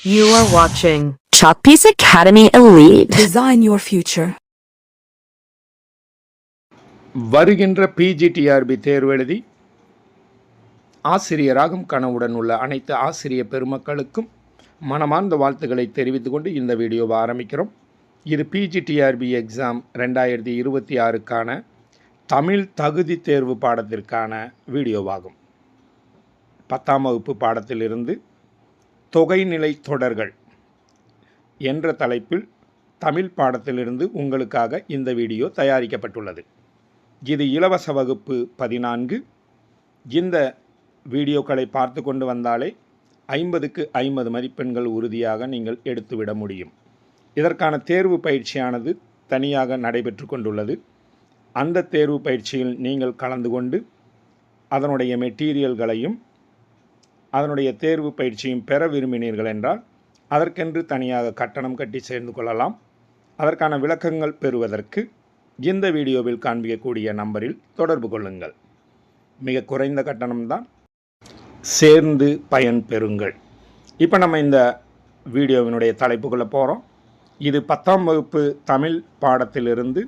You are watching Chalkpiece Academy Elite. Design Your Future. வருகின்ற PGTRB தேர்வு எழுதி ஆசிரியராகும் கனவுடன் உள்ள அனைத்து ஆசிரிய பெருமக்களுக்கும் மனமார்ந்த வாழ்த்துக்களை தெரிவித்துக் கொண்டு இந்த வீடியோவை ஆரம்பிக்கிறோம். இது பிஜிடிஆர்பி எக்ஸாம் 2026க்கான தமிழ் தகுதி தேர்வு பாடத்திற்கான வீடியோவாகும். 10ஆம் வகுப்பு பாடத்திலிருந்து தொகைநிலை தொடர்கள் என்ற தலைப்பில் தமிழ் பாடத்திலிருந்து உங்களுக்காக இந்த வீடியோ தயாரிக்கப்பட்டுள்ளது. இது இலவச வகுப்பு 14. இந்த வீடியோக்களை பார்த்து கொண்டு வந்தாலே 50க்கு 50 மதிப்பெண்கள் உறுதியாக நீங்கள் எடுத்துவிட முடியும். இதற்கான தேர்வு பயிற்சியானது தனியாக நடைபெற்று கொண்டுள்ளது. அந்த தேர்வு பயிற்சியில் நீங்கள் கலந்து கொண்டு அதனுடைய மெட்டீரியல்களையும் அதனுடைய தேர்வு பயிற்சியும் பெற விரும்பினீர்கள் என்றால் அதற்கென்று தனியாக கட்டணம் கட்டி சேர்ந்து கொள்ளலாம். அதற்கான விளக்கங்கள் பெறுவதற்கு இந்த வீடியோவில் காண்பிக்கக்கூடிய நம்பரில் தொடர்பு கொள்ளுங்கள். மிக குறைந்த கட்டணம்தான், சேர்ந்து பயன் பெறுங்கள். இப்போ நம்ம இந்த வீடியோவினுடைய தலைப்புக்குள்ளே போகிறோம். இது 10ஆம் வகுப்பு தமிழ் பாடத்திலிருந்து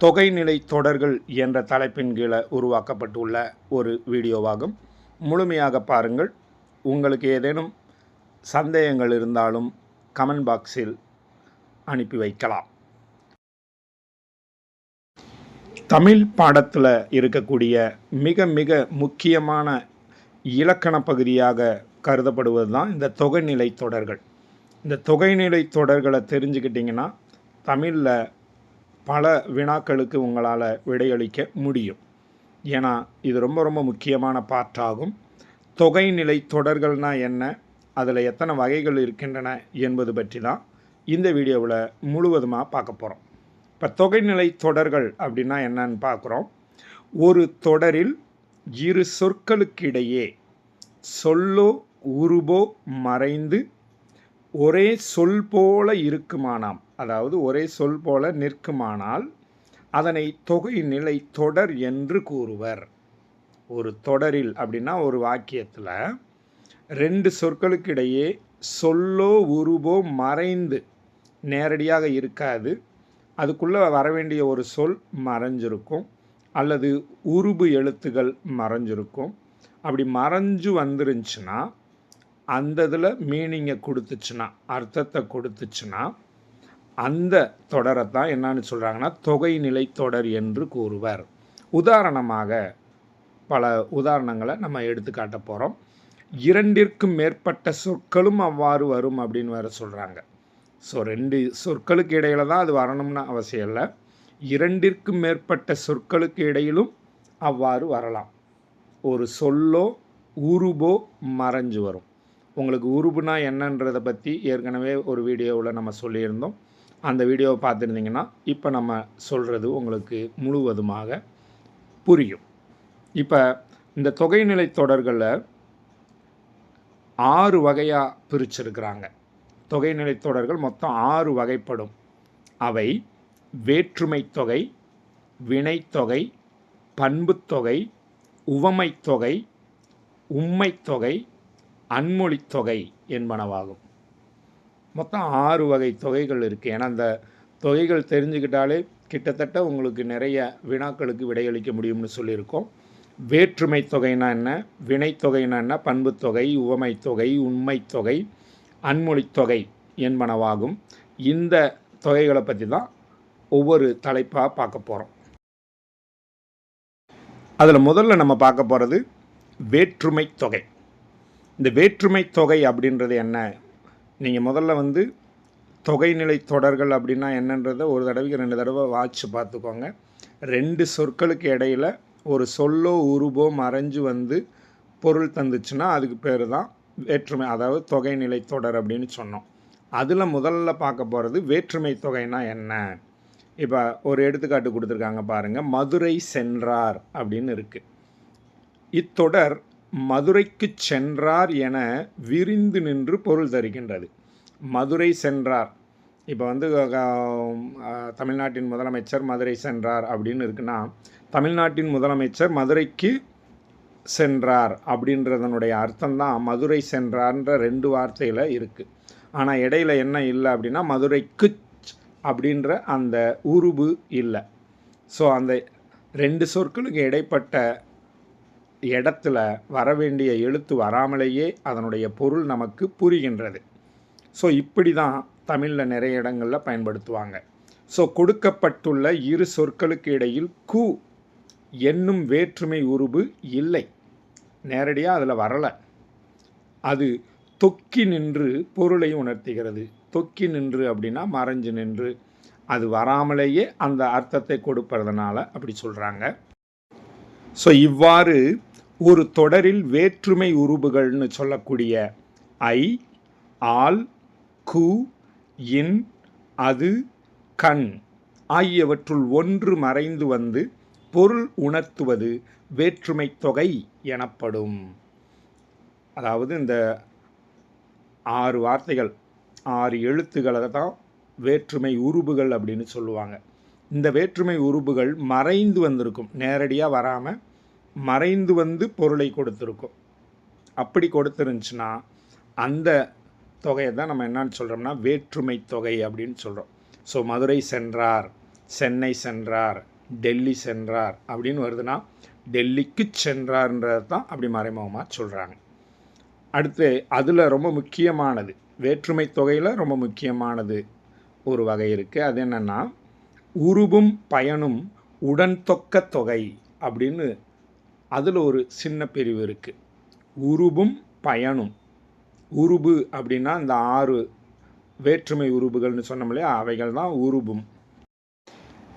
தொகைநிலை தொடர்கள் என்ற தலைப்பின் கீழே உருவாக்கப்பட்டுள்ள ஒரு வீடியோவாகும். முழுமையாக பாருங்கள். உங்களுக்கு ஏதேனும் சந்தேகங்கள் இருந்தாலும் கமெண்ட் பாக்ஸில் அனுப்பி வைக்கலாம். தமிழ் பாடத்தில் இருக்கக்கூடிய மிக மிக முக்கியமான இலக்கண பகுதியாக கருதப்படுவது தான் இந்த தொகைநிலை தொடர்கள். இந்த தொகைநிலை தொடர்களை தெரிஞ்சுக்கிட்டிங்கன்னா தமிழில் பல வினாக்களுக்கு உங்களால் விடையளிக்க முடியும். ஏன்னா இது ரொம்ப ரொம்ப முக்கியமான பார்ட்டாகும். தொகைநிலை தொடர்கள்னால் என்ன, அதில் எத்தனை வகைகள் இருக்கின்றன என்பது பற்றி தான் இந்த வீடியோவில் முழுவதுமாக பார்க்க போகிறோம். இப்போ தொகைநிலை தொடர்கள் அப்படின்னா என்னன்னு பார்க்குறோம். ஒரு தொடரில் இரு சொற்களுக்கிடையே சொல்லோ உருபோ மறைந்து ஒரே சொல் போல இருக்குமானாம், அதாவது ஒரே சொல் போல நிற்குமானால் அதனை தொகைநிலை தொடர் என்று கூறுவர். ஒரு தொடரில் அப்படின்னா ஒரு வாக்கியத்தில் 2 சொற்களுக்கிடையே சொல்லோ உருபோ மறைந்து நேரடியாக இருக்காது, அதுக்குள்ளே வர வேண்டிய ஒரு சொல் மறைஞ்சிருக்கும் அல்லது உருபு எழுத்துகள் மறைஞ்சிருக்கும். அப்படி மறைஞ்சு வந்துருந்துச்சுன்னா அந்த இதில் மீனிங்கை கொடுத்துச்சுன்னா, அர்த்தத்தை கொடுத்துச்சுன்னா அந்த தொடரை தான் என்னன்னு சொல்கிறாங்கன்னா தொகைநிலை தொடர் என்று கூறுவர். உதாரணமாக பல உதாரணங்களை நம்ம எடுத்துக்காட்ட போகிறோம். 2ற்கும் மேற்பட்ட சொற்களும் அவ்வாறு வரும் அப்படின்னு வேறு சொல்கிறாங்க. ஸோ 2 சொற்களுக்கு இடையில தான் அது வரணும்னு அவசியம் இல்லை. 2ற்கும் மேற்பட்ட சொற்களுக்கு இடையிலும் அவ்வாறு வரலாம். ஒரு சொல்லோ உருபோ மறைஞ்சு வரும். உங்களுக்கு உருபுனா என்னன்றதை பற்றி ஏற்கனவே ஒரு வீடியோவில் நம்ம சொல்லியிருந்தோம். அந்த வீடியோவை பார்த்துருந்தீங்கன்னா இப்போ நம்ம சொல்கிறது உங்களுக்கு முழுவதுமாக புரியும். இப்போ இந்த தொகைநிலை தொடர்களில் 6 வகையாக பிரிச்சிருக்கிறாங்க. தொகைநிலை தொடர்கள் மொத்தம் 6 வகைப்படும். அவை வேற்றுமை தொகை, வினைத்தொகை, பண்புத்தொகை, உவமைத்தொகை, உம்மைத்தொகை, அன்மொழித்தொகை என்பனவாகும். மொத்தம் 6 வகை தொகைகள் இருக்குது. ஏன்னா அந்த தொகைகள் தெரிஞ்சுக்கிட்டாலே கிட்டத்தட்ட உங்களுக்கு நிறைய வினாக்களுக்கு விடையளிக்க முடியும்னு சொல்லியிருக்கோம். வேற்றுமை தொகைனா என்ன, வினைத்தொகைனா என்ன, பண்புத்தொகை, உவமைத்தொகை, உண்மைத்தொகை, அன்மொழித்தொகை என்பனவாகும். இந்த தொகைகளை பற்றி தான் ஒவ்வொரு தலைப்பாக பார்க்க போகிறோம். அதில் முதல்ல நம்ம பார்க்க போகிறது வேற்றுமை தொகை. இந்த வேற்றுமை தொகை அப்படின்றது என்ன, நீங்கள் முதல்ல தொகைநிலை தொடர்கள் அப்படின்னா என்னன்றதை ஒரு தடவைக்கு 2 தடவை வாட்சி பார்த்துக்கோங்க. 2 சொற்களுக்கு இடையில் ஒரு சொல்லோ உருபோ மறைஞ்சு பொருள் தந்துச்சுன்னா அதுக்கு பேர் தான் வேற்றுமை, அதாவது தொகைநிலை தொடர் அப்படின்னு சொன்னோம். அதில் முதல்ல பார்க்க போகிறது வேற்றுமை தொகைனா என்ன. இப்போ ஒரு எடுத்துக்காட்டு கொடுத்துருக்காங்க பாருங்கள். மதுரை சென்றார் அப்படின்னு இருக்குது. இத்தொடர் மதுரைக்கு சென்றார் என விரிந்து நின்று பொருள் தருகின்றது. மதுரை சென்றார், இப்போ தமிழ்நாட்டின் முதலமைச்சர் மதுரை சென்றார் அப்படின்னு இருக்குன்னா தமிழ்நாட்டின் முதலமைச்சர் மதுரைக்கு சென்றார் அப்படின்றதனுடைய அர்த்தம்தான் மதுரை சென்றார்ன்ற 2 வார்த்தையில் இருக்குது. ஆனால் இடையில என்ன இல்லை அப்படின்னா மதுரைக்கு அப்படின்ற அந்த உருபு இல்லை. ஸோ அந்த 2 சொற்களுக்கு இடைப்பட்ட இடத்துல வரவேண்டிய எழுத்து வராமலேயே அதனுடைய பொருள் நமக்கு புரிகின்றது. ஸோ இப்படி தான் தமிழில் நிறைய இடங்களில் பயன்படுத்துவாங்க. ஸோ கொடுக்கப்பட்டுள்ள இரு சொற்களுக்கு இடையில் கு என்னும் வேற்றுமை உருபு இல்லை, நேரடியாக அதில் வரலை. அது தொக்கி நின்று பொருளை உணர்த்துகிறது. தொக்கி நின்று அப்படின்னா மறைஞ்சு நின்று, அது வராமலேயே அந்த அர்த்தத்தை கொடுப்பதனால அப்படி சொல்கிறாங்க. ஸோ இவ்வாறு ஒரு தொடரில் வேற்றுமை உருபுகள்னு சொல்லக்கூடிய ஐ, ஆல், கு, இன், அது, கண் ஆகியவற்றுள் ஒன்று மறைந்து வந்து பொருள் உணர்த்துவது வேற்றுமை தொகை எனப்படும். அதாவது இந்த 6 வார்த்தைகள் 6 எழுத்துக்களை தான் வேற்றுமை உருபுகள் அப்படின்னு சொல்லுவாங்க. இந்த வேற்றுமை உருபுகள் மறைந்து வந்திருக்கும், நேரடியாக வராமல் மறைந்து வந்து பொருளை கொடுத்துருக்கும். அப்படி கொடுத்துருந்துச்சுன்னா அந்த தொகையை தான் நம்ம என்னன்னு சொல்கிறோம்னா வேற்றுமை தொகை அப்படின்னு சொல்கிறோம். ஸோ மதுரை சென்றார், சென்னை சென்றார், டெல்லி சென்றார் அப்படின்னு வருதுன்னா டெல்லிக்கு சென்றார்ன்றது தான் அப்படி மறைமுகமாக சொல்கிறாங்க. அடுத்து அதில் ரொம்ப முக்கியமானது, வேற்றுமை தொகையில் ரொம்ப முக்கியமானது ஒரு வகை இருக்குது. அது என்னென்னா உருபும் பயனும் உடன்தொக்க தொகை அப்படின்னு அதில் ஒரு சின்ன பிரிவு இருக்குது. உருபும் பயனும், உருபு அப்படின்னா இந்த 6 வேற்றுமை உருபுகள்னு சொன்னோம் இல்லையா, அவைகள் தான் உருபும்.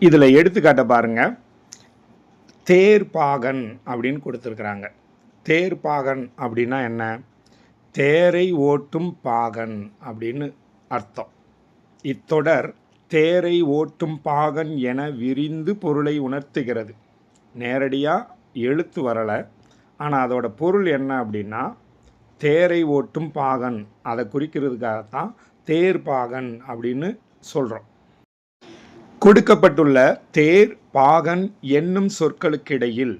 இதில் எடுத்துக்காட்ட பாருங்கள். தேர்பாகன் அப்படின்னு கொடுத்துருக்குறாங்க. தேர்பாகன் அப்படின்னா என்ன? தேரை ஓட்டும் பாகன் அப்படின்னு அர்த்தம். இத்தொடர் தேரை ஓட்டும் பாகன் என விரிந்து பொருளை உணர்த்துகிறது. நேரடியாக எழுத்து வரலை, ஆனால் அதோட பொருள் என்ன அப்படின்னா தேரை ஓட்டும் பாகன், அதை குறிக்கிறதுக்காகத்தான் தேர்பாகன் அப்படின்னு சொல்கிறோம். கொடுக்கப்பட்டுள்ள தேர், பாகன் என்னும் சொற்களுக்கிடையில்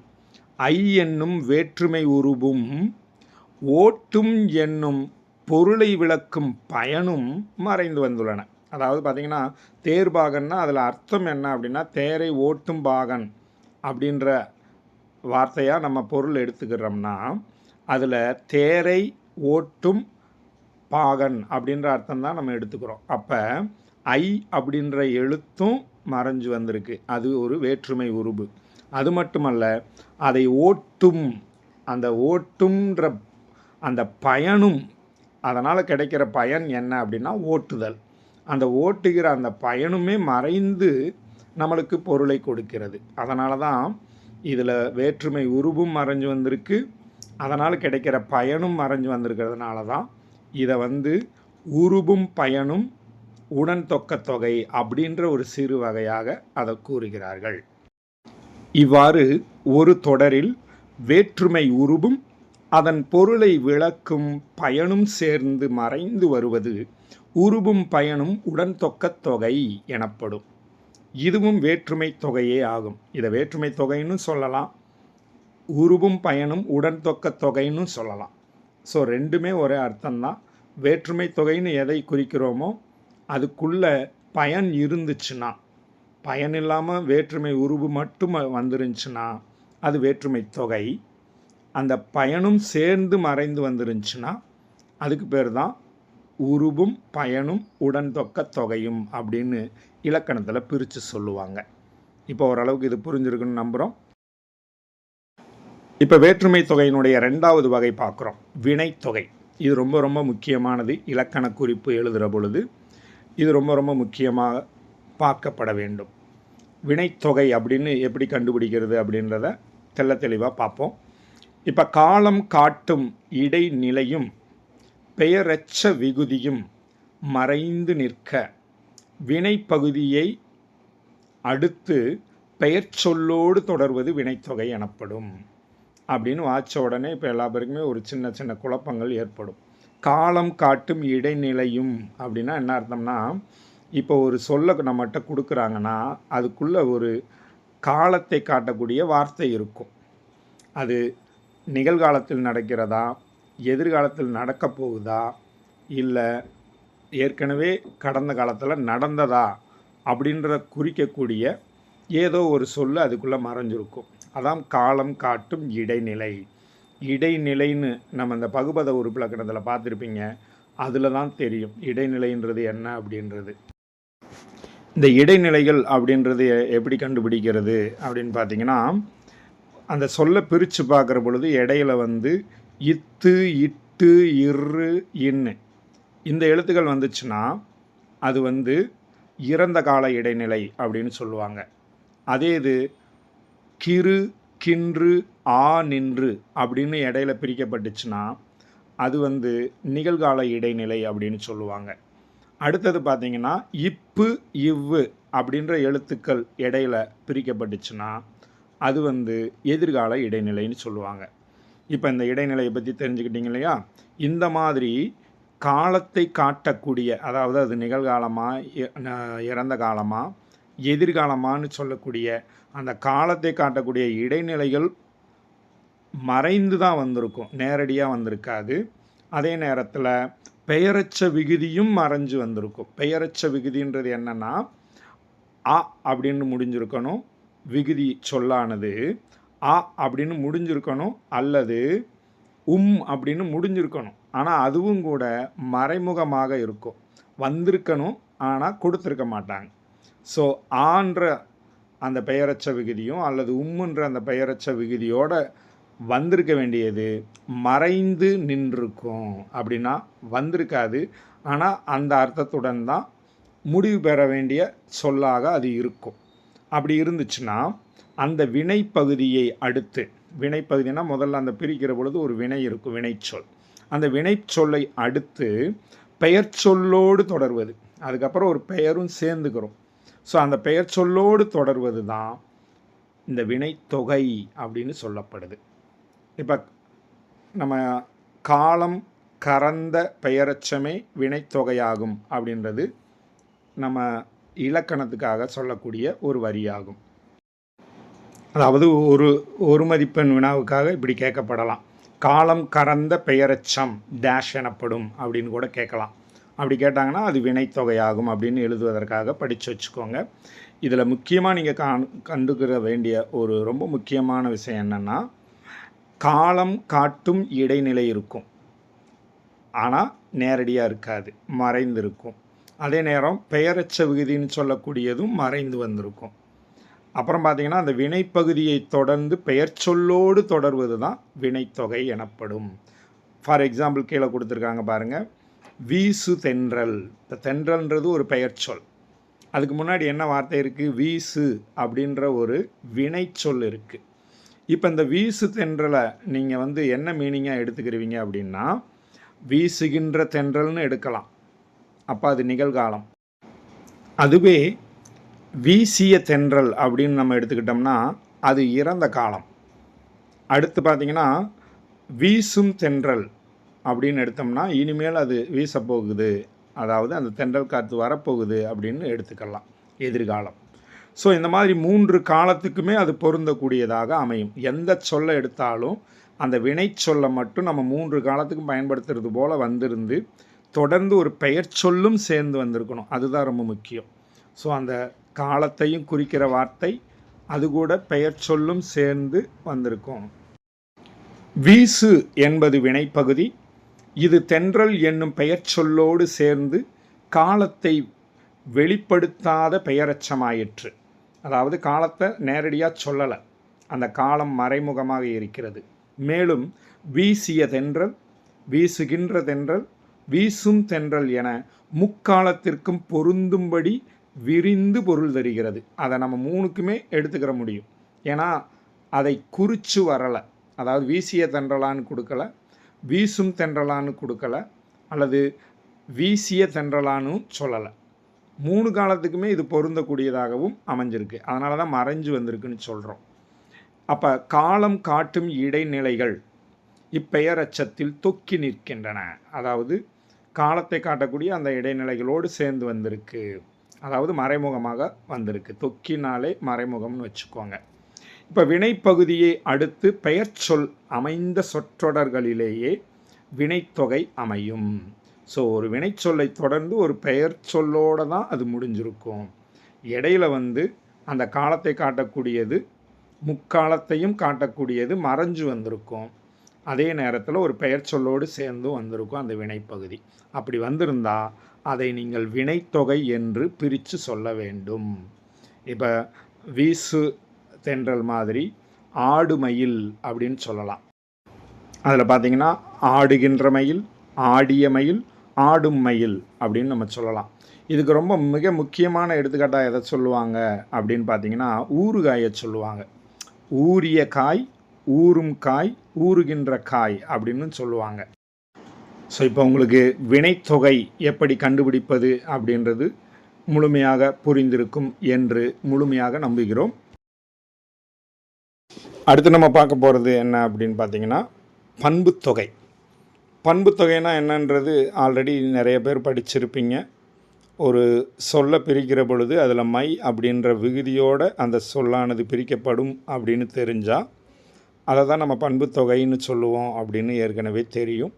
ஐ என்னும் வேற்றுமை உருபும் ஓட்டும் என்னும் பொருளை விளக்கும் பயனும் மறைந்து வந்துள்ளன. அதாவது பார்த்திங்கன்னா தேர்பாகன்னா அதில் அர்த்தம் என்ன அப்படின்னா தேரை ஓட்டும் பாகன் அப்படின்ற வார்த்தையாக நம்ம பொருள் எடுத்துக்கிறோம்னா அதில் தேரை ஓட்டும் பாகன் அப்படின்ற அர்த்தம் தான் நம்ம எடுத்துக்கிறோம். அப்போ ஐ அப்படின்ற எழுத்தும் மறைஞ்சு வந்திருக்கு, அது ஒரு வேற்றுமை உருபு. அது மட்டுமல்ல, அதை ஓட்டும், அந்த ஓட்டும்ன்ற அந்த பயனும், அதனால் கிடைக்கிற பயன் என்ன அப்படின்னா ஓட்டுதல். அந்த ஓட்டுகிற அந்த பயனுமே மறைந்து நம்மளுக்கு பொருளை கொடுக்கிறது. அதனால தான் இதில் வேற்றுமை உருபும் மறைஞ்சு வந்திருக்கு, அதனால் கிடைக்கிற பயனும் மறைஞ்சு வந்திருக்கிறதுனால தான் இதை உருபும் பயனும் உடன் தொக்க தொகை அப்படின்ற ஒரு சிறு வகையாக அதை கூறுகிறார்கள். இவ்வாறு ஒரு தொடரில் வேற்றுமை உருபும் அதன் பொருளை விளக்கும் பயனும் சேர்ந்து மறைந்து வருவது உருபும் பயனும் உடன் தொக்க தொகை எனப்படும். இதுவும் வேற்றுமை தொகையே ஆகும். இதை வேற்றுமை தொகைன்னு சொல்லலாம், உருபும் பயனும் உடன் தொக்க தொகைன்னு சொல்லலாம். ஸோ ரெண்டுமே ஒரே அர்த்தம்தான். வேற்றுமை தொகைன்னு எதை குறிக்கிறோமோ அதுக்குள்ள பயன் இருந்துச்சுன்னா, பயன் இல்லாமல் வேற்றுமை உருவு மட்டும் வந்துருந்துச்சுன்னா அது வேற்றுமை தொகை. அந்த பயனும் சேர்ந்து மறைந்து வந்துருந்துச்சுன்னா அதுக்கு பேர் தான் உருவும் பயனும் உடன் தொக்க தொகையும் அப்படின்னு இலக்கணத்தில் பிரித்து சொல்லுவாங்க. இப்போ ஓரளவுக்கு இது புரிஞ்சிருக்குன்னு நம்புகிறோம். இப்போ வேற்றுமை தொகையினுடைய 2வது வகை பார்க்குறோம், வினைத்தொகை. இது ரொம்ப ரொம்ப முக்கியமானது. இலக்கண குறிப்பு எழுதுகிற பொழுது இது ரொம்ப ரொம்ப முக்கியமாக பார்க்கப்பட வேண்டும். வினைத்தொகை அப்படின்னு எப்படி கண்டுபிடிக்கிறது அப்படின்றத தெள்ள தெளிவாக பார்ப்போம். இப்போ காலம் காட்டும் இடைநிலையும் பெயரச்ச விகுதியும் மறைந்து நிற்க வினைப்பகுதியை அடுத்து பெயர் சொல்லோடு தொடர்வது வினைத்தொகை எனப்படும் அப்படின்னு வாச்ச உடனே இப்போ எல்லா பேருக்குமே ஒரு சின்ன சின்ன குழப்பங்கள் ஏற்படும். காலம் காட்டும் இடைநிலையும் அப்படின்னா என்ன அர்த்தம்னா, இப்போ ஒரு சொல்ல நம்மகிட்ட கொடுக்குறாங்கன்னா அதுக்குள்ளே ஒரு காலத்தை காட்டக்கூடிய வார்த்தை இருக்கும். அது நிகழ்காலத்தில் நடக்கிறதா, எதிர்காலத்தில் நடக்கப் போகுதா, இல்லை ஏற்கனவே கடந்த காலத்தில் நடந்ததா அப்படின்றத குறிக்கக்கூடிய ஏதோ ஒரு சொல் அதுக்குள்ளே மறைஞ்சிருக்கும். அதான் காலம் காட்டும் இடைநிலை. இடைநிலைன்னு நம்ம இந்த பகுபத உறுப்பிலக்கணத்தில் பார்த்துருப்பீங்க. அதில் தான் தெரியும் இடைநிலைன்றது என்ன அப்படின்றது. இந்த இடைநிலைகள் அப்படின்றது எப்படி கண்டுபிடிக்கிறது அப்படின்னு பார்த்தீங்கன்னா, அந்த சொல்லை பிரித்து பார்க்குற பொழுது இடையில வந்து இத்து, இட்டு, இரு, இன்னு இந்த எழுத்துக்கள் வந்துச்சுன்னா அது வந்து இறந்த கால இடைநிலை அப்படின்னு சொல்லுவாங்க. அதே இது கிறு, கின்று, ஆ, நின்று அப்படின்னு இடையில பிரிக்கப்பட்டுச்சுன்னா அது வந்து நிகழ்கால இடைநிலை அப்படின்னு சொல்லுவாங்க. அடுத்தது பார்த்தீங்கன்னா இப்பு, இவ்வு அப்படின்ற எழுத்துக்கள் இடையில பிரிக்கப்பட்டுச்சுன்னா அது வந்து எதிர்கால இடைநிலைன்னு சொல்லுவாங்க. இப்போ இந்த இடைநிலையை பற்றி தெரிஞ்சுக்கிட்டீங்க இல்லையா? இந்த மாதிரி காலத்தை காட்டக்கூடிய, அதாவது அது நிகழ்காலமா, இறந்த காலமா, எதிர்காலமான்னு சொல்லக்கூடிய அந்த காலத்தை காட்டக்கூடிய இடைநிலைகள் மறைந்து தான் வந்திருக்கும், நேரடியாக வந்திருக்காது. அதே நேரத்தில் பெயரச்ச விகுதியும் மறைஞ்சு வந்திருக்கும். பெயரச்ச விகுதின்றது என்னென்னா அ அப்படின்னு முடிஞ்சிருக்கணும், விகுதி சொல்லானது அ அப்படின்னு முடிஞ்சிருக்கணும், அல்லது அப்படின்னு முடிஞ்சிருக்கணும். ஆனால் அதுவும் கூட மறைமுகமாக இருக்கும், வந்திருக்கணும் ஆனால் கொடுத்துருக்க மாட்டாங்க. ஸோ ஆன்ற அந்த பெயரச்ச விகுதியும் அல்லது உம்முன்ற அந்த பெயரச்ச விகுதியோட வந்திருக்க வேண்டியது மறைந்து நின்றுருக்கும். அப்படின்னா வந்திருக்காது, ஆனால் அந்த அர்த்தத்துடன் தான் முடிவு பெற வேண்டிய சொல்லாக அது இருக்கும். அப்படி இருந்துச்சுன்னா அந்த வினைப்பகுதியை அடுத்து, வினைப்பகுதினா முதல்ல அந்த பிரிக்கிற பொழுது ஒரு வினை இருக்கும், வினைச்சொல். அந்த வினைச்சொல்லை அடுத்து பெயர் சொல்லோடு தொடர்வது, அதுக்கப்புறம் ஒரு பெயரும் சேர்ந்துக்கிறோம். ஸோ அந்த பெயர் சொல்லோடு தொடர்வது தான் இந்த வினைத்தொகை அப்படின்னு சொல்லப்படுது. இப்போ நம்ம காலம் கறந்த பெயரச்சமே வினைத்தொகையாகும் அப்படின்றது நம்ம இலக்கணத்துக்காக சொல்லக்கூடிய ஒரு வரியாகும். அதாவது ஒரு மதிப்பெண் வினாவுக்காக இப்படி கேட்கப்படலாம். காலம் கறந்த பெயரச்சம் டேஷ் எனப்படும் அப்படின்னு கூட கேட்கலாம். அப்படி கேட்டாங்கன்னா அது வினைத்தொகையாகும் அப்படின்னு எழுதுவதற்காக படித்து வச்சுக்கோங்க. இதில் முக்கியமாக நீங்கள் கண்டுக்கிற வேண்டிய ஒரு ரொம்ப முக்கியமான விஷயம் என்னென்னா, காலம் காட்டும் இடைநிலை இருக்கும், ஆனால் நேரடியாக இருக்காது, மறைந்து இருக்கும். அதே நேரம் பெயரச்ச விகுதின்னு சொல்லக்கூடியதும் மறைந்து வந்திருக்கும். அப்புறம் பார்த்தீங்கன்னா அந்த வினைப்பகுதியை தொடர்ந்து பெயர் சொல்லோடு தொடர்வது தான் வினைத்தொகை எனப்படும். ஃபார் எக்ஸாம்பிள் கீழே கொடுத்துருக்காங்க பாருங்கள், வீசு தென்றல். இந்த தென்றல்ன்றது ஒரு பெயர் சொல், அதுக்கு முன்னாடி என்ன வார்த்தை இருக்குது, வீசு அப்படின்ற ஒரு வினைச்சொல் இருக்குது. இப்போ இந்த வீசு தென்றலை நீங்கள் வந்து என்ன மீனிங்காக எடுத்துக்கிறீங்க அப்படின்னா, வீசுகின்ற தென்றல்னு எடுக்கலாம், அப்போ அது நிகழ்காலம். அதுவே வீசிய தென்றல் அப்படின்னு நம்ம எடுத்துக்கிட்டோம்னா அது இறந்த காலம். அடுத்து பார்த்திங்கன்னா வீசும் தென்றல் அப்படின்னு எடுத்தோம்னா இனிமேல் அது வீசப்போகுது, அதாவது அந்த தென்றல் காற்று வரப்போகுது அப்படின்னு எடுத்துக்கலாம், எதிர்காலம். ஸோ இந்த மாதிரி 3 காலத்துக்குமே அது பொருந்தக்கூடியதாக அமையும். எந்த சொல்லை எடுத்தாலும் அந்த வினை சொல்லை மட்டும் நம்ம 3 காலத்துக்கும் பயன்படுத்துறது போல் வந்திருந்து தொடர்ந்து ஒரு பெயர் சொல்லும் சேர்ந்து வந்திருக்கணும், அதுதான் ரொம்ப முக்கியம். ஸோ அந்த காலத்தையும் குறிக்கிற வார்த்தை அது கூட பெயர் சொல்லும் சேர்ந்து வந்திருக்கும். வீசு என்பது வினைப்பகுதி, இது தென்றல் என்னும் பெயர் சொல்லோடு சேர்ந்து காலத்தை வெளிப்படுத்தாத பெயரச்சமாயிற்று. அதாவது காலத்தை நேரடியாக சொல்லலை, அந்த காலம் மறைமுகமாக இருக்கிறது. மேலும் வீசிய தென்றல், வீசுகின்ற தென்றல், வீசும் தென்றல் என முக்காலத்திற்கும் பொருந்தும்படி விரிந்து பொருள் தருகிறது. அதை நம்ம 3க்குமே எடுத்துக்கிற முடியும், ஏன்னா அதை குறித்து வரலை. அதாவது வீசிய தென்றலான்னு கொடுக்கல, வீசும் தென்றலான்னு கொடுக்கல, அல்லது வீசிய தென்றலான்னு சொல்லலை. 3 காலத்துக்குமே இது பொருந்தக்கூடியதாகவும் அமைஞ்சிருக்கு, அதனால தான் மறைஞ்சு வந்திருக்குன்னு சொல்கிறோம். அப்போ காலம் காட்டும் இடைநிலைகள் இப்பெயரச்சத்தில் தொக்கி நிற்கின்றன, அதாவது காலத்தை காட்டக்கூடிய அந்த இடைநிலைகளோடு சேர்ந்து வந்திருக்கு, அதாவது மறைமுகமாக வந்திருக்கு. தொக்கினாலே மறைமுகம்னு வச்சுக்கோங்க. இப்போ வினைப்பகுதியை அடுத்து பெயர்ச்சொல் அமைந்த சொற்றொடர்களிலேயே வினைத்தொகை அமையும். ஸோ ஒரு வினைச்சொல்லை தொடர்ந்து ஒரு பெயர் சொல்லோடு தான் அது முடிஞ்சிருக்கும். இடையில அந்த காலத்தை காட்டக்கூடியது முக்காலத்தையும் காட்டக்கூடியது மறைஞ்சு வந்திருக்கும். அதே நேரத்தில் ஒரு பெயர் சொல்லோடு சேர்ந்தும் வந்திருக்கும் அந்த வினைப்பகுதி. அப்படி வந்திருந்தால் அதை நீங்கள் வினைத்தொகை என்று பிரித்து சொல்ல வேண்டும். இப்போ வீசு தென்றல் மாதிரி ஆடு மயில் அப்படின்னு சொல்லலாம். அதில் பார்த்திங்கன்னா ஆடுகின்ற மயில், ஆடிய மயில், ஆடும் மயில் அப்படின்னு நம்ம சொல்லலாம். இதுக்கு ரொம்ப மிக முக்கியமான எடுத்துக்காட்டாக எதை சொல்லுவாங்க அப்படின்னு பார்த்திங்கன்னா ஊறுகாயை சொல்லுவாங்க. ஊறிய காய், ஊறும் காய், ஊறுகின்ற காய் அப்படின்னு சொல்லுவாங்க. ஸோ இப்போ உங்களுக்கு வினைத்தொகை எப்படி கண்டுபிடிப்பது அப்படின்றது முழுமையாக புரிந்திருக்கும் என்று முழுமையாக நம்புகிறோம். அடுத்து நம்ம பார்க்க போகிறது என்ன அப்படின்னு பார்த்தீங்கன்னா பண்புத்தொகை. பண்புத்தொகைனா என்னன்றது ஆல்ரெடி நிறைய பேர் படிச்சிருப்பீங்க. ஒரு சொல்லை பிரிக்கிற பொழுது அதில் மை அப்படின்ற விகுதியோடு அந்த சொல்லானது பிரிக்கப்படும் அப்படின்னு தெரிஞ்சால் அதை தான் நம்ம பண்புத்தொகைன்னு சொல்லுவோம் அப்படின்னு ஏற்கனவே தெரியும்.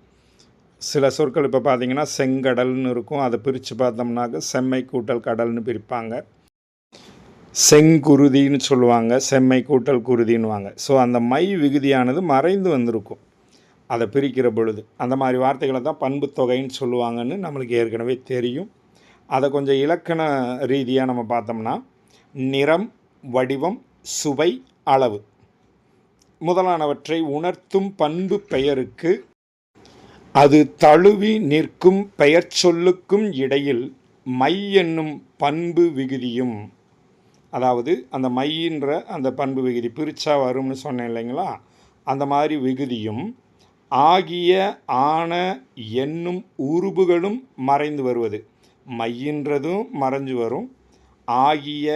சில சொற்கள் இப்போ பார்த்திங்கன்னா செங்கடல்னு இருக்கும். அதை பிரித்து பார்த்தோம்னாக்க செம்மை கூட்டல் கடல்னு பிரிப்பாங்க. செங்குருதின்னு சொல்லுவாங்க, செம்மை கூட்டல் குருதின்னுவாங்க. ஸோ அந்த மை விகுதியானது மறைந்து வந்திருக்கும் அதை பிரிக்கிற பொழுது. அந்த மாதிரி வார்த்தைகளை தான் பண்புத்தொகைன்னு சொல்லுவாங்கன்னு நம்மளுக்கு ஏற்கனவே தெரியும். அதை கொஞ்சம் இலக்கண ரீதியாக நம்ம பார்த்தோம்னா நிறம், வடிவம், சுவை, அளவு முதலானவற்றை உணர்த்தும் பண்பு பெயருக்கு அது தழுவி நிற்கும் பெயர் சொல்லுக்கும் இடையில் மை என்னும் பண்பு விகுதியும், அதாவது அந்த மையின்ற அந்த பண்பு விகுதி பிரிச்சா வரும்னு சொன்னேன் இல்லைங்களா, அந்த மாதிரி விகுதியும் ஆகிய ஆன என்னும் உருபுகளும் மறைந்து வருவது. மையின்றதும் மறைஞ்சு வரும், ஆகிய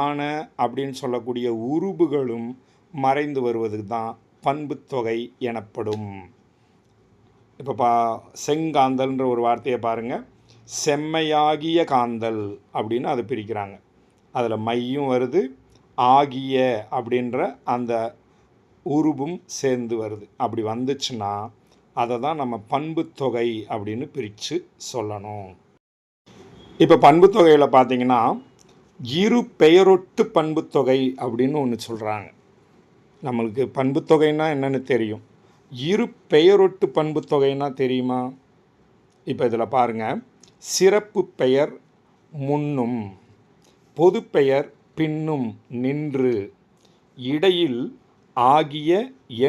ஆன அப்படின்னு சொல்லக்கூடிய உருபுகளும் மறைந்து வருவது தான் பண்புத்தொகை எனப்படும். இப்போ செங்காந்தல்ன்ற ஒரு வார்த்தையை பாருங்கள். செம்மையாகிய காந்தல் அப்படின்னு அதை பிரிக்கிறாங்க. அதில் மையும் வருது, ஆகிய அப்படின்ற அந்த உருபும் சேர்ந்து வருது. அப்படி வந்துச்சுன்னா அதை தான் நம்ம பண்புத்தொகை அப்படின்னு பிரித்து சொல்லணும். இப்போ பண்புத்தொகையில் பார்த்தீங்கன்னா இரு பெயரொட்டு பண்புத்தொகை அப்படின்னு ஒன்று சொல்கிறாங்க. நம்மளுக்கு பண்புத்தொகைன்னா என்னென்னு தெரியும். இரு பெயரொட்டு பண்புத்தொகைன்னா தெரியுமா? இப்போ இதில் பாருங்கள். சிறப்பு பெயர் முன்னும், பொது பெயர் பின்னும் நின்று, இடையில் ஆகிய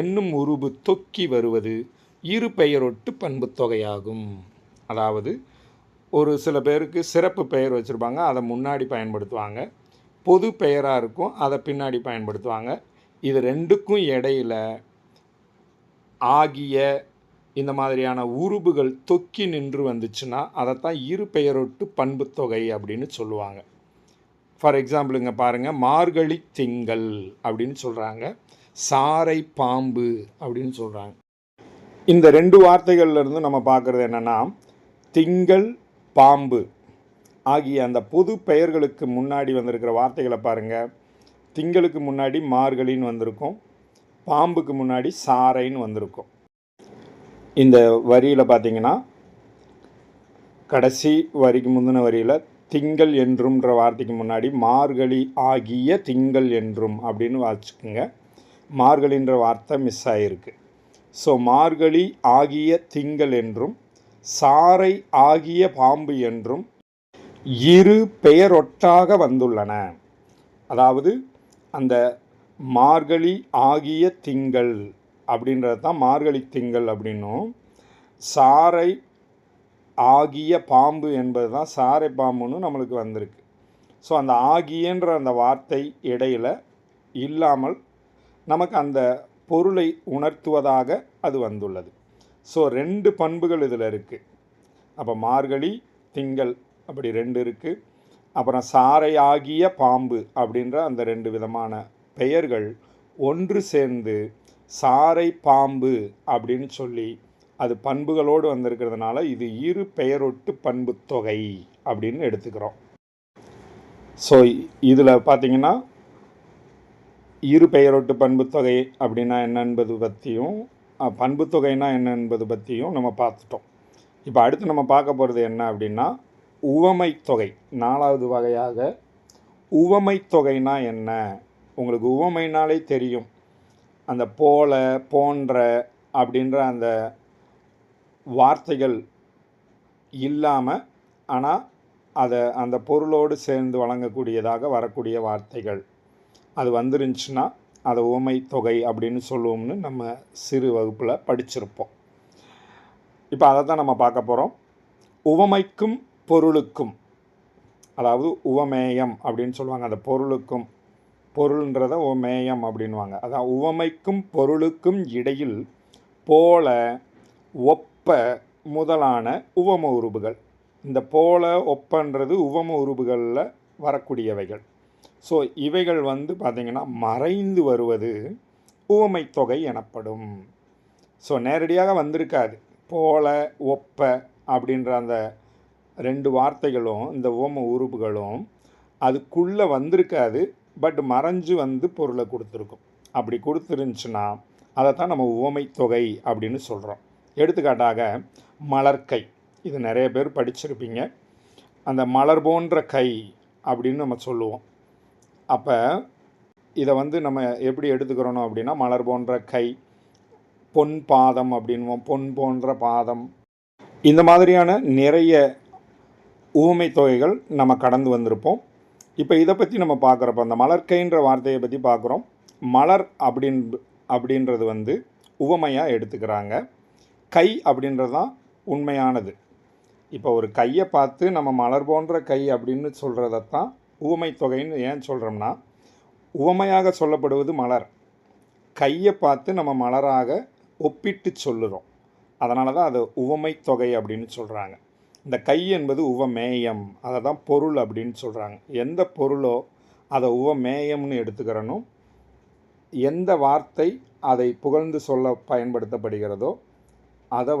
என்னும் உருபு தொக்கி வருவது இரு பெயரொட்டு பண்புத்தொகையாகும். அதாவது ஒரு சில பேருக்கு சிறப்பு பெயர் வச்சுருப்பாங்க, அதை முன்னாடி பயன்படுத்துவாங்க. பொது பெயராக இருக்கும், அதை பின்னாடி பயன்படுத்துவாங்க. இது ரெண்டுக்கும் இடையில் ஆகிய இந்த மாதிரியான உருபுகள் தொக்கி நின்று வந்துச்சுன்னா அதைத்தான் இரு பெயரொட்டு பண்புத்தொகை அப்படின்னு சொல்லுவாங்க. ஃபார் எக்ஸாம்பிள் இங்கே பாருங்கள், மார்கழி திங்கள் அப்படின்னு சொல்கிறாங்க, சாரை பாம்பு அப்படின்னு சொல்கிறாங்க. இந்த ரெண்டு வார்த்தைகள்லேருந்து நம்ம பார்க்குறது என்னென்னா, திங்கள், பாம்பு ஆகிய அந்த பொது பெயர்களுக்கு முன்னாடி வந்திருக்கிற வார்த்தைகளை பாருங்கள். திங்களுக்கு முன்னாடி மார்கழின்னு வந்திருக்கும், பாம்புக்கு முன்னாடி சாரைன்னு வந்திருக்கும். இந்த வரியில் பார்த்தீங்கன்னா கடைசி வரிக்கு முந்தின வரியில் திங்கள் என்றும்ன்ற வார்த்தைக்கு முன்னாடி மார்கழி ஆகிய திங்கள் என்றும் அப்படின்னு வாசிச்சுக்குங்க. மார்கழின்ற வார்த்தை மிஸ் ஆகிருக்கு. ஸோ மார்கழி ஆகிய திங்கள் என்றும் சாரை ஆகிய பாம்பு என்றும் இரு பெயரொட்டாக வந்துள்ளன. அதாவது அந்த மார்கழி ஆகிய திங்கள் அப்படின்றது தான் மார்கழி திங்கள் அப்படின்னும், சாரை ஆகிய பாம்பு என்பது தான் சாரை பாம்புன்னு நம்மளுக்கு வந்திருக்கு. ஸோ அந்த ஆகியன்ற அந்த வார்த்தை இடையில் இல்லாமல் நமக்கு அந்த பொருளை உணர்த்துவதாக அது வந்துள்ளது. ஸோ ரெண்டு பண்புகள் இதில் இருக்குது. அப்போ மார்கழி திங்கள் அப்படி ரெண்டு இருக்குது. அப்புறம் சாரை ஆகிய பாம்பு அப்படின்ற அந்த ரெண்டு விதமான பெயர்கள் ஒன்று சேர்ந்து சாரை பாம்பு அப்படின்னு சொல்லி அது பண்புகளோடு வந்திருக்கிறதுனால இது இரு பெயரொட்டு பண்புத்தொகை அப்படின்னு எடுத்துக்கிறோம். ஸோ இதில் பார்த்திங்கன்னா இரு பெயரொட்டு பண்புத்தொகை அப்படின்னா என்ன என்பது பற்றியும் பண்புத்தொகைனா என்ன என்பது பற்றியும் நம்ம பார்த்துட்டோம். இப்போ அடுத்து நம்ம பார்க்க போகிறது என்ன அப்படின்னா உவமை தொகை. 4வது வகையாக உவமை தொகைனா என்ன? உங்களுக்கு உவமைனாலே தெரியும். அந்த போல, போன்ற அப்படின்ற அந்த வார்த்தைகள் இல்லாமல் ஆனால் அதை அந்த பொருளோடு சேர்ந்து வழங்கக்கூடியதாக வரக்கூடிய வார்த்தைகள் அது வந்துருந்துச்சுன்னா அதை உவமை தொகை அப்படின்னு சொல்லுவோம்னு நம்ம சிறு வகுப்பில் படிச்சிருப்போம். இப்போ அதை தான் நம்ம பார்க்க போகிறோம். உவமைக்கும் பொருளுக்கும், அதாவது உவமேயம் அப்படின்னு சொல்லுவாங்க. அந்த பொருளுக்கும், பொருள்ன்றத உவமேயம் அப்படின்வாங்க. அதான் உவமைக்கும் பொருளுக்கும் இடையில் போல, ஒப்ப முதலான உவம உருபுகள். இந்த போல, ஒப்பன்றது உவம உருபுகளில் வரக்கூடியவைகள். ஸோ இவைகள் பார்த்திங்கன்னா மறைந்து வருவது உவமை தொகை எனப்படும். ஸோ நேரடியாக வந்திருக்காது. போல, ஒப்ப அப்படின்ற அந்த 2 வார்த்தைகளும் இந்த உவம உருபுகளும் அதுக்குள்ளே வந்திருக்காது. பட் மறைஞ்சு பொருளை கொடுத்துருக்கும். அப்படி கொடுத்துருந்துச்சுன்னா அதை தான் நம்ம உவமை தொகை அப்படின்னு சொல்கிறோம். எடுத்துக்காட்டாக மலர்கை. இது நிறைய பேர் படிச்சிருப்பீங்க. அந்த மலர் போன்ற கை அப்படின்னு நம்ம சொல்லுவோம். அப்போ இதை நம்ம எப்படி எடுத்துக்கிறோம் அப்படின்னா மலர் போன்ற கை, பொன் பாதம் அப்படின்வோம், பொன் போன்ற பாதம். இந்த மாதிரியான நிறைய ஊமை தொகைகள் நம்ம கடந்து வந்திருப்போம். இப்போ இதை பற்றி நம்ம பார்க்குறப்ப அந்த மலர்கைன்ற வார்த்தையை பற்றி பார்க்குறோம். மலர் அப்படின்றது உவமையாக எடுத்துக்கிறாங்க. கை அப்படின்றது தான் உண்மையானது. இப்போ ஒரு கையை பார்த்து நம்ம மலர் போன்ற கை அப்படின்னு சொல்கிறதான் உவமை தொகைன்னு ஏன் சொல்கிறோம்னா, உவமையாக சொல்லப்படுவது மலர். கையை பார்த்து நம்ம மலராக ஒப்பிட்டு சொல்லுறோம். அதனால தான் அது உவமை தொகை அப்படின்னு சொல்கிறாங்க. இந்த கை என்பது உவமேயம், அதை தான் பொருள் அப்படின்னு சொல்கிறாங்க. எந்த பொருளோ அதை உவமேயம்னு எடுத்துக்கிறனும். எந்த வார்த்தை அதை புகழ்ந்து சொல்ல பயன்படுத்தப்படுகிறதோ அதை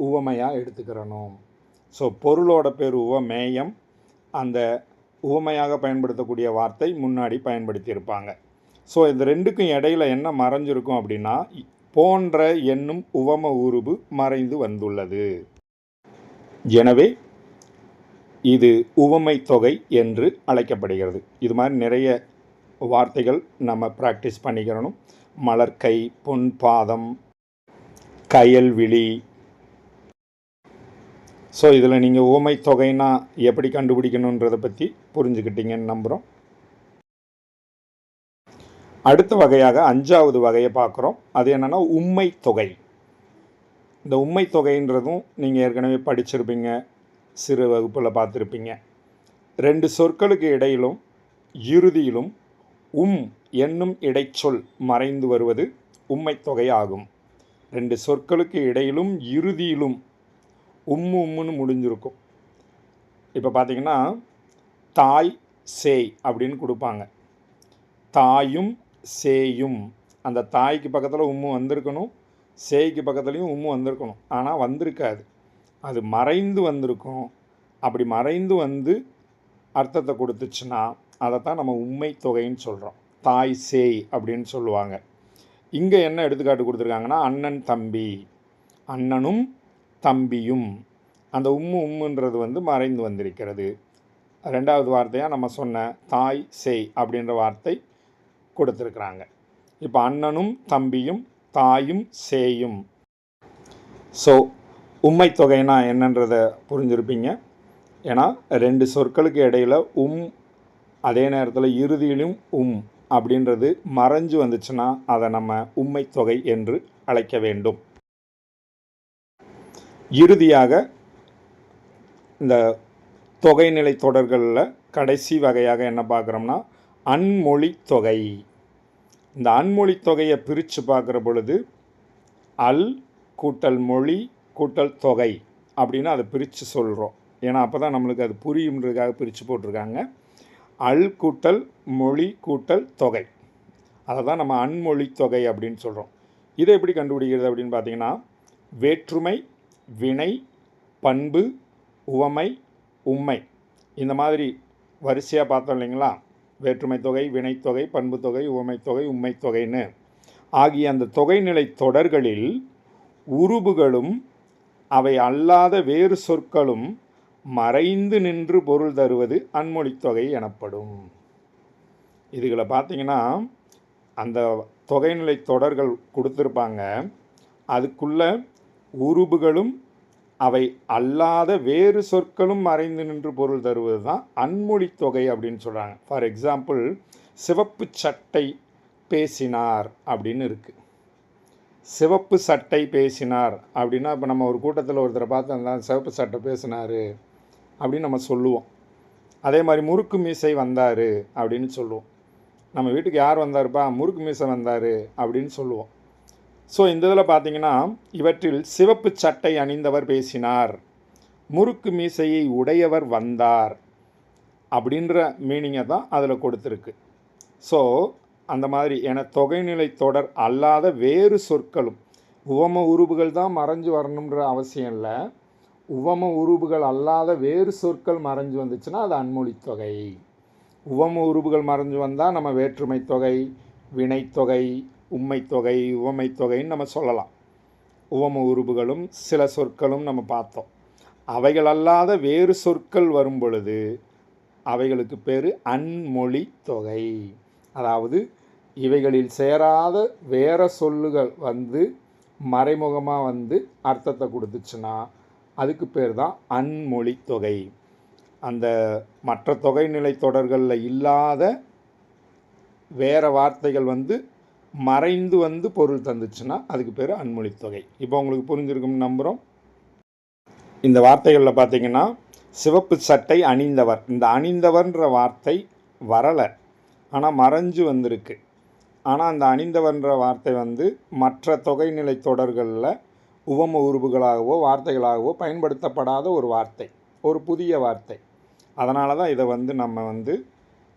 உவமையாக எடுத்துக்கிறணும். ஸோ பொருளோட பேர் உவமேயம். அந்த உவமையாக பயன்படுத்தக்கூடிய வார்த்தை முன்னாடி பயன்படுத்தியிருப்பாங்க. ஸோ இந்த ரெண்டுக்கும் இடையில் என்ன மறைஞ்சிருக்கும் அப்படின்னா போன்ற என்னும் உவம உருபு மறைந்து வந்துள்ளது. எனவே இது உவமை தொகை என்று அழைக்கப்படுகிறது. இது மாதிரி நிறைய வார்த்தைகள் நம்ம ப்ராக்டிஸ் பண்ணிக்கிறணும். மலர்கை, பொன் பாதம், கயல்விழி. ஸோ இதில் நீங்கள் உவமை தொகைனா எப்படி கண்டுபிடிக்கணுன்றதை பற்றி புரிஞ்சுக்கிட்டீங்கன்னு நம்புகிறோம். அடுத்த வகையாக 5வது வகையை பார்க்குறோம். அது என்னென்னா உம்மை தொகை. இந்த உம்மை தொகைன்றதும் நீங்கள் ஏற்கனவே படிச்சிருப்பீங்க, சிறு வகுப்பில் பார்த்துருப்பீங்க. 2 சொற்களுக்கு இடையிலும் இறுதியிலும் என்னும் இடைச்சொல் மறைந்து வருவது உம்மை தொகை ஆகும். 2 சொற்களுக்கு இடையிலும் இறுதியிலும் உம்முன்னு முடிஞ்சிருக்கும். இப்போ பார்த்திங்கன்னா தாய், சேய் அப்படின்னு கொடுப்பாங்க. தாயும் சேயும், அந்த தாய்க்கு பக்கத்தில் உம்மு வந்திருக்கணும், சேய்க்கு பக்கத்துலேயும் உம்மு வந்திருக்கணும். ஆனால் வந்திருக்காது, அது மறைந்து வந்திருக்கும். அப்படி மறைந்து அர்த்தத்தை கொடுத்துச்சுன்னா அதை தான் நம்ம உம்மை தொகைன்னு சொல்கிறோம். தாய், சேய் அப்படின்னு சொல்லுவாங்க. இங்கே என்ன எடுத்துக்காட்டு கொடுத்துருக்காங்கன்னா அண்ணன், தம்பி. அண்ணனும் தம்பியும், அந்த உம்முன்றது மறைந்து வந்திருக்கிறது. 2வது வார்த்தையாக நம்ம சொன்ன தாய், சேய் அப்படின்ற வார்த்தை கொடுத்துருக்குறாங்க. இப்போ அண்ணனும் தம்பியும், தாயும் சேயும். ஸோ உம்மை தொகைனா என்னன்றதை புரிஞ்சிருப்பீங்க. ஏன்னா 2 சொற்களுக்கு இடையில் அதே நேரத்தில் இறுதியிலும் அப்படின்றது மறைஞ்சு வந்துச்சுன்னா அதை நம்ம உம்மை தொகை என்று அழைக்க வேண்டும். இறுதியாக இந்த தொகைநிலை தொடர்களில் கடைசி வகையாக என்ன பார்க்குறோம்னா அன்மொழி தொகை. இந்த அன்மொழி தொகையை பிரித்து பார்க்குற பொழுது அல் கூட்டல் மொழி கூட்டல் தொகை அப்படின்னு அதை பிரித்து சொல்கிறோம். ஏன்னா அப்போ தான் நம்மளுக்கு அது புரியுன்றதுக்காக பிரித்து போட்டிருக்காங்க. அல் கூட்டல் மொழி கூட்டல் தொகை, அதை தான் நம்ம அன்மொழி தொகை அப்படின்னு சொல்கிறோம். இதை எப்படி கண்டுபிடிக்கிறது அப்படின்னு பார்த்தீங்கன்னா வேற்றுமை, வினை, பண்பு, உவமை, உம்மை இந்த மாதிரி வரிசையாக பார்த்தோம் இல்லைங்களா? வேற்றுமை தொகை, வினைத்தொகை, பண்புத்தொகை, உவமைத்தொகை, உம்மைத்தொகைன்னு ஆகிய அந்த தொகைநிலை தொடர்களில் உருபுகளும் அவை அல்லாத வேறு சொற்களும் மறைந்து நின்று பொருள் தருவது அன்மொழித்தொகை எனப்படும். இதுகளை பார்த்தீங்கன்னா அந்த தொகைநிலை தொடர்கள் கொடுத்துருப்பாங்க. அதுக்குள்ள உருபுகளும் அவை அல்லாத வேறு சொற்களும் மறைந்து நின்று பொருள் தருவது தான் அன்மொழித்தொகை அப்படின்னு சொல்கிறாங்க. ஃபார் எக்ஸாம்பிள், சிவப்பு சட்டை பேசினார் அப்படின்னு இருக்குது. சிவப்பு சட்டை பேசினார் அப்படின்னா, இப்போ நம்ம ஒரு கூட்டத்தில் ஒருத்தரை பார்த்து அந்த சிவப்பு சட்டை பேசினார் அப்படின்னு நம்ம சொல்லுவோம். அதே மாதிரி முறுக்கு மீசை வந்தார் அப்படின்னு சொல்லுவோம். நம்ம வீட்டுக்கு யார் வந்தாருப்பா, முறுக்கு மீசை வந்தார் அப்படின்னு சொல்லுவோம். ஸோ இந்த இதில் பார்த்தீங்கன்னா, இவற்றில் சிவப்பு சட்டை அணிந்தவர் பேசினார், முறுக்கு மீசையை உடையவர் வந்தார் அப்படின்ற மீனிங்கை தான் அதில் கொடுத்துருக்கு. ஸோ அந்த மாதிரி என தொகைநிலை தொடர் அல்லாத வேறு சொற்களும், உவம உருபுகள் தான் மறைஞ்சு வரணுன்ற அவசியம் இல்லை. உவம உருபுகள் அல்லாத வேறு சொற்கள் மறைஞ்சு வந்துச்சுன்னா அது அன்மொழித்தொகை. உவம உருபுகள் மறைஞ்சு வந்தால் நம்ம வேற்றுமை தொகை, வினைத்தொகை, உம்மைத்தொகை, உவமைத்தொகைன்னு நம்ம சொல்லலாம். உவம உருபுகளும் சில சொற்களும் நம்ம பார்த்தோம். அவைகள் அல்லாத வேறு சொற்கள் வரும் பொழுது அவைகளுக்கு பேர் அன்மொழி தொகை. அதாவது இவைகளில் சேராத வேற சொல்லுகள் வந்து மறைமுகமாக வந்து அர்த்தத்தை கொடுத்துச்சுன்னா அதுக்கு பேர் தான் அன்மொழி தொகை. அந்த மற்ற தொகைநிலை தொடர்களில் இல்லாத வேறு வார்த்தைகள் வந்து மறைந்து வந்து பொருள் தந்துச்சுன்னா அதுக்கு பேர் அன்மொழித்தொகை. இப்போ உங்களுக்கு புரிஞ்சிருக்கும்னு நம்புகிறோம். இந்த வார்த்தைகளில் பார்த்தீங்கன்னா, சிவப்பு சட்டை அணிந்தவர், இந்த அணிந்தவர்ன்ற வார்த்தை வரலை, ஆனால் மறைஞ்சு வந்திருக்கு. ஆனால் அந்த அணிந்தவர்ன்ற வார்த்தை வந்து மற்ற தொகைநிலை தொடர்களில் உவம உருபுகளாகவோ வார்த்தைகளாகவோ பயன்படுத்தப்படாத ஒரு வார்த்தை, ஒரு புதிய வார்த்தை. அதனால தான் இதை வந்து நம்ம வந்து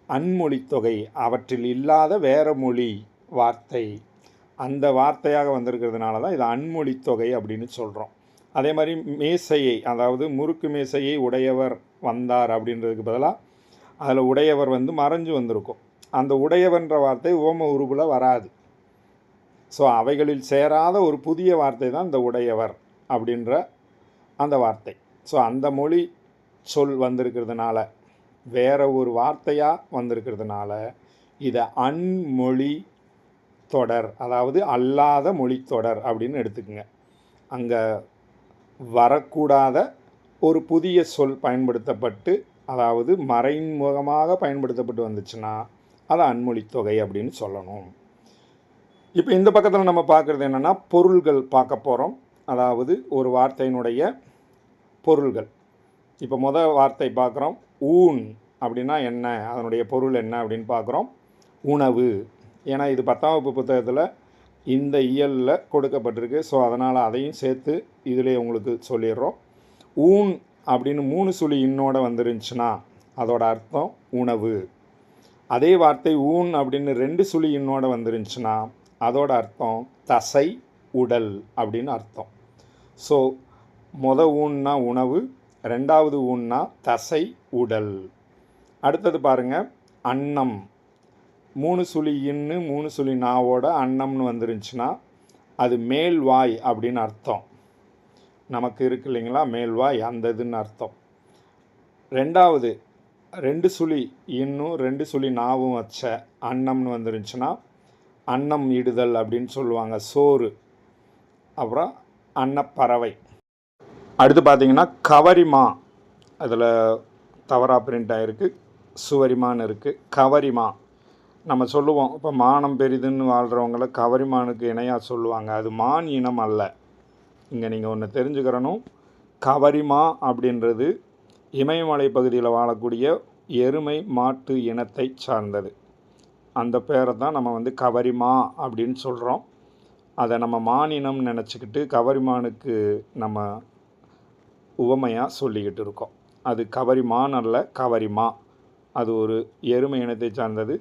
அன்மொழித்தொகை, அவற்றில் இல்லாத வேற மொழி வார்த்தை அந்த வார்த்தையாக வந்திருக்கிறதுனால தான் இது அன்மொழித்தொகை அப்படின்னு சொல்கிறோம். அதே மாதிரி மேசையை, அதாவது முறுக்கு மேசையை உடையவர் வந்தார் அப்படின்றதுக்கு பதிலாக அதில் உடையவர் வந்து மறைஞ்சு வந்திருக்கும். அந்த உடையவன்ற வார்த்தை உவம உருபில் வராது. ஸோ அவைகளில் சேராத ஒரு புதிய வார்த்தை தான் இந்த உடையவர் அப்படின்ற அந்த வார்த்தை. ஸோ அந்த மொழி சொல் வந்திருக்கிறதுனால, வேற ஒரு வார்த்தையாக வந்திருக்கிறதுனால இதை அன்மொழி தொடர், அதாவது அல்லாத மொழித்தொடர் அப்படின்னு எடுத்துக்கோங்க. அங்கே வரக்கூடாத ஒரு புதிய சொல் பயன்படுத்தப்பட்டு, அதாவது மறைமுகமாக பயன்படுத்தப்பட்டு வந்துச்சுன்னா அதை அன்மொழித்தொகை அப்படின்னு சொல்லணும். இப்போ இந்த பக்கத்தில் நம்ம பார்க்குறது என்னென்னா, பொருள்கள் பார்க்க போகிறோம். அதாவது ஒரு வார்த்தையினுடைய பொருள்கள். இப்போ வார்த்தை பார்க்குறோம். ஊன் அப்படின்னா என்ன, அதனுடைய பொருள் என்ன அப்படின்னு பார்க்குறோம். உணவு. ஏன்னா இது 10ஆம் வகுப்பு புத்தகத்தில் இந்த இயலில் கொடுக்கப்பட்டிருக்கு. ஸோ அதனால் அதையும் சேர்த்து இதிலே உங்களுக்கு சொல்லிடுறோம். ஊன் அப்படின்னு 3 சுழி இன்னோட வந்துருந்துச்சுன்னா அதோட அர்த்தம் உணவு. அதே வார்த்தை ஊன் அப்படின்னு 2 சுழி இன்னோட வந்துருந்துச்சுன்னா அதோட அர்த்தம் தசை, உடல் அப்படின்னு அர்த்தம். ஸோ ஊன்னா உணவு, 2வது ஊன்னா தசை, உடல். அடுத்தது பாருங்கள், அன்னம். 3 சுழி இன்னு 3 சுழி நாவோட அன்னம்னு வந்துருந்துச்சுன்னா அது மேல்வாய் அப்படின்னு அர்த்தம். நமக்கு இருக்கு இல்லைங்களா மேல்வாய், அந்த இதுன்னு அர்த்தம். 2வது 2 சுழி இன்னும் 2 சுழி நாவும் வச்ச அன்னம்னு வந்துருந்துச்சுன்னா அன்னம் இடுதல் அப்படின்னு சொல்லுவாங்க, சோறு. அப்புறம் அன்னப்பறவை. அடுத்து பார்த்திங்கன்னா கவரிமா. அதில் தவறாக பிரிண்ட் ஆகிருக்கு, சுவரிமான்னு இருக்குது. கவரிமா நம்ம சொல்லுவோம். இப்போ மானம் பெரிதுன்னு வாழ்கிறவங்கள கவரிமானுக்கு இணையாக சொல்லுவாங்க. அது மான் இனம் அல்ல. இங்கே நீங்கள் ஒன்று தெரிஞ்சுக்கிறணும். கவரிமா அப்படின்றது இமயமலை பகுதியில் வாழக்கூடிய எருமை மாட்டு இனத்தை சார்ந்தது. அந்த பேரை தான் நம்ம வந்து கவரிமா அப்படின்னு சொல்கிறோம். அதை நம்ம மானினம் நினச்சிக்கிட்டு கவரிமானுக்கு நம்ம உவமையாக சொல்லிக்கிட்டு இருக்கோம். அது கவரிமான் அல்ல, கவரிமா. அது ஒரு எருமை இனத்தை சார்ந்தது.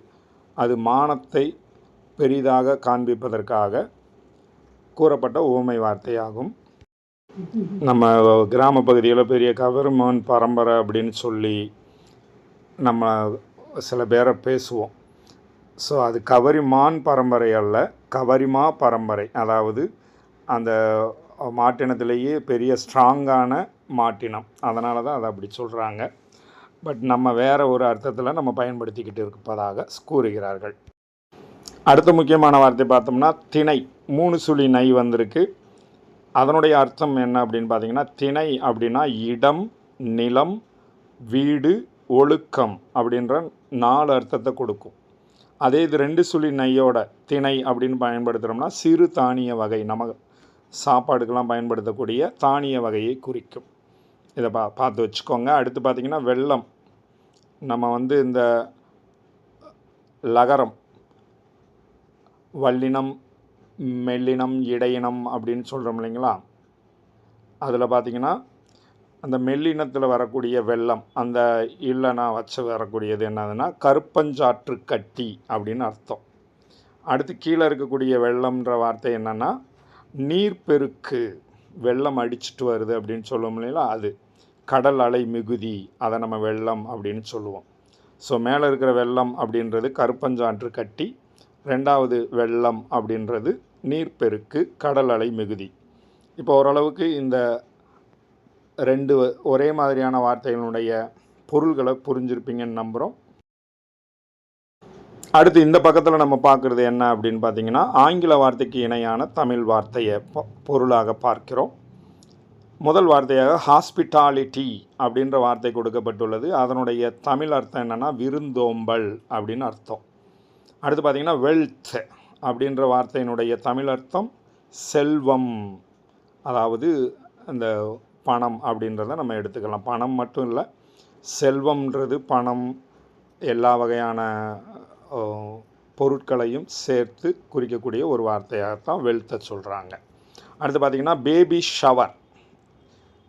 அது மானத்தை பெரிதாக காண்பிப்பதற்காக கூறப்பட்ட உவமை வார்த்தையாகும். நம்ம கிராம பகுதியில் பெரிய கவரிமான் பரம்பரை அப்படின்னு சொல்லி நம்ம சில பேரை பேசுவோம். ஸோ அது கவரிமான் பரம்பரை அல்ல, கவரிமா பரம்பரை. அதாவது அந்த மாட்டினத்திலேயே பெரிய ஸ்ட்ராங்கான மாட்டினம். அதனால தான் அதை அப்படி சொல்கிறாங்க. பட் நம்ம வேறு ஒரு அர்த்தத்தில் நம்ம பயன்படுத்திக்கிட்டு இருப்பதாக கூறுகிறார்கள். அடுத்த முக்கியமான வார்த்தை பார்த்தோம்னா திணை. 3 சுழி நை வந்திருக்கு. அதனுடைய அர்த்தம் என்ன அப்படின்னு பார்த்தீங்கன்னா, திணை அப்படின்னா இடம், நிலம், வீடு, ஒழுக்கம் அப்படின்ற 4 அர்த்தத்தை கொடுக்கும். அதே இது 2 சுழி நையோட திணை அப்படின்னு பயன்படுத்துகிறோம்னா சிறு தானிய வகை, நம்ம சாப்பாடுக்கெல்லாம் பயன்படுத்தக்கூடிய தானிய வகையை குறிக்கும். இதை பார்த்து வச்சுக்கோங்க. அடுத்து பார்த்திங்கன்னா வெள்ளம். நம்ம இந்த லகரம், வல்லினம், மெல்லினம், இடையினம் அப்படின்னு சொல்கிறோம் இல்லைங்களா? அதில் பார்த்திங்கன்னா அந்த மெல்லினத்தில் வரக்கூடிய வெள்ளம், அந்த இல்லைனா வச்சு வரக்கூடியது என்னதுன்னா கருப்பஞ்சாற்று கட்டி அப்படின்னு அர்த்தம். அடுத்து கீழே இருக்கக்கூடிய வெள்ளம்ன்ற வார்த்தை என்னென்னா நீர்ப்பெருக்கு, வெள்ளம் அடிச்சுட்டு வருது அப்படின்னு சொல்லுவோம் இல்லைங்களா? அது கடல் அலை மிகுதி, அதை நம்ம வெள்ளம் அப்படின்னு சொல்லுவோம். ஸோ மேலே இருக்கிற வெள்ளம் அப்படின்றது கருப்பஞ்சாற்று கட்டி, 2வது வெள்ளம் அப்படின்றது நீர்ப்பெருக்கு, கடல் அலை மிகுதி. இப்போ ஓரளவுக்கு இந்த 2 ஒரே மாதிரியான வார்த்தைகளுடைய பொருள்களை புரிஞ்சிருப்பீங்கன்னு நம்புகிறோம். அடுத்து இந்த பக்கத்தில் நம்ம பார்க்குறது என்ன அப்படின்னு பார்த்தீங்கன்னா, ஆங்கில வார்த்தைக்கு இணையான தமிழ் வார்த்தையை பொருளாக பார்க்கிறோம். முதல் வார்த்தையாக ஹாஸ்பிட்டாலிட்டி அப்படின்ற வார்த்தை கொடுக்கப்பட்டுள்ளது. அதனுடைய தமிழ் அர்த்தம் என்னென்னா விருந்தோம்பல் அப்படின்னு அர்த்தம். அடுத்து பார்த்திங்கன்னா வெல்த் அப்படின்ற வார்த்தையினுடைய தமிழ் அர்த்தம் செல்வம், அதாவது அந்த பணம் அப்படின்றத நம்ம எடுத்துக்கலாம். பணம் மட்டும் இல்லை, செல்வம்ன்றது பணம், எல்லா வகையான பொருட்களையும் சேர்த்து குறிக்கக்கூடிய ஒரு வார்த்தையாகத்தான் வெல்த்தை சொல்கிறாங்க. அடுத்து பார்த்திங்கன்னா பேபி ஷவர்,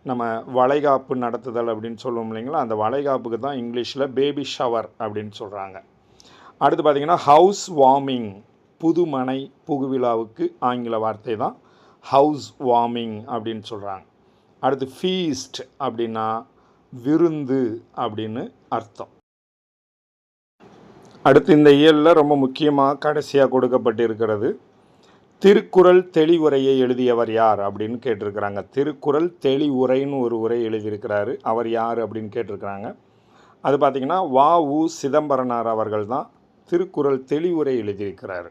நம்ம வளைகாப்பு நடத்துதல் அப்படின்னு சொல்லுவோம் இல்லைங்களா? அந்த வளைகாப்புக்கு தான் இங்கிலீஷில் பேபி ஷவர் அப்படின்னு சொல்கிறாங்க. அடுத்து பார்த்திங்கன்னா ஹவுஸ் வார்மிங், புதுமனை புகுவிழாவுக்கு ஆங்கில வார்த்தை தான் ஹவுஸ் வார்மிங் அப்படின்னு சொல்கிறாங்க. அடுத்து ஃபீஸ்ட் அப்படின்னா விருந்து அப்படின்னு அர்த்தம். அடுத்து இந்த இயலில் ரொம்ப முக்கியமாக கடைசியாக கொடுக்கப்பட்டிருக்கிறது திருக்குறள் தெளிவுரையை எழுதியவர் யார் அப்படின்னு கேட்டிருக்கிறாங்க. திருக்குறள் தெளிவுரைன்னு ஒரு உரை எழுதியிருக்கிறாரு. அவர் யார் அப்படின்னு கேட்டிருக்கிறாங்க. அது பார்த்திங்கன்னா வ.உ. சிதம்பரனார் அவர்கள் தான் திருக்குறள் தெளிவுரை எழுதியிருக்கிறாரு.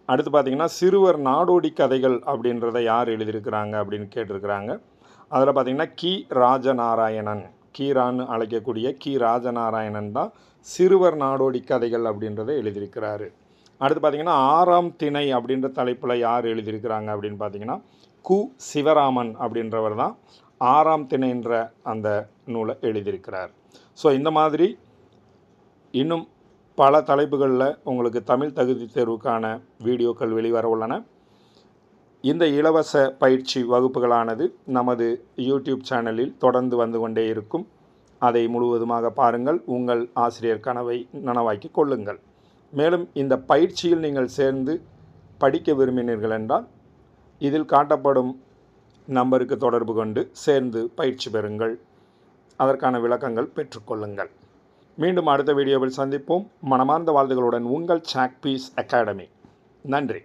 அடுத்து பார்த்திங்கன்னா சிறுவர் நாடோடி கதைகள் அப்படின்றத யார் எழுதியிருக்கிறாங்க அப்படின்னு கேட்டிருக்கிறாங்க. அதில் பார்த்திங்கன்னா கி. ராஜநாராயணன், கீரான்னு அழைக்கக்கூடிய கி. ராஜநாராயணன் தான் சிறுவர் நாடோடி கதைகள் அப்படின்றத எழுதியிருக்கிறாரு. அடுத்து பார்த்திங்கன்னா 6ஆம் திணை அப்படின்ற தலைப்பில் யார் எழுதியிருக்கிறாங்க அப்படின்னு பார்த்திங்கன்னா கு. சிவராமன் அப்படின்றவர் தான் 6ஆம் திணைன்ற அந்த நூலை எழுதியிருக்கிறார். ஸோ இந்த மாதிரி இன்னும் பல தலைப்புகளில் உங்களுக்கு தமிழ் தகுதி தேர்வுக்கான வீடியோக்கள் வெளிவர உள்ளன. இந்த இலவச பயிற்சி வகுப்புகளானது நமது யூடியூப் சேனலில் தொடர்ந்து வந்து கொண்டே இருக்கும். அதை முழுவதுமாக பாருங்கள். உங்கள் ஆசிரியர் கனவை நனவாக்கி கொள்ளுங்கள். மேலும் இந்த பயிற்சியில் நீங்கள் சேர்ந்து படிக்க விரும்பினீர்கள் என்றால் இதில் காட்டப்படும் நம்பருக்கு தொடர்பு கொண்டு சேர்ந்து பயிற்சி பெறுங்கள். அதற்கான விளக்கங்கள் பெற்றுக்கொள்ளுங்கள். மீண்டும் அடுத்த வீடியோவில் சந்திப்போம். மனமார்ந்த வாழ்த்துக்களுடன் உங்கள் சாக்பீஸ் அகாடமி. நன்றி.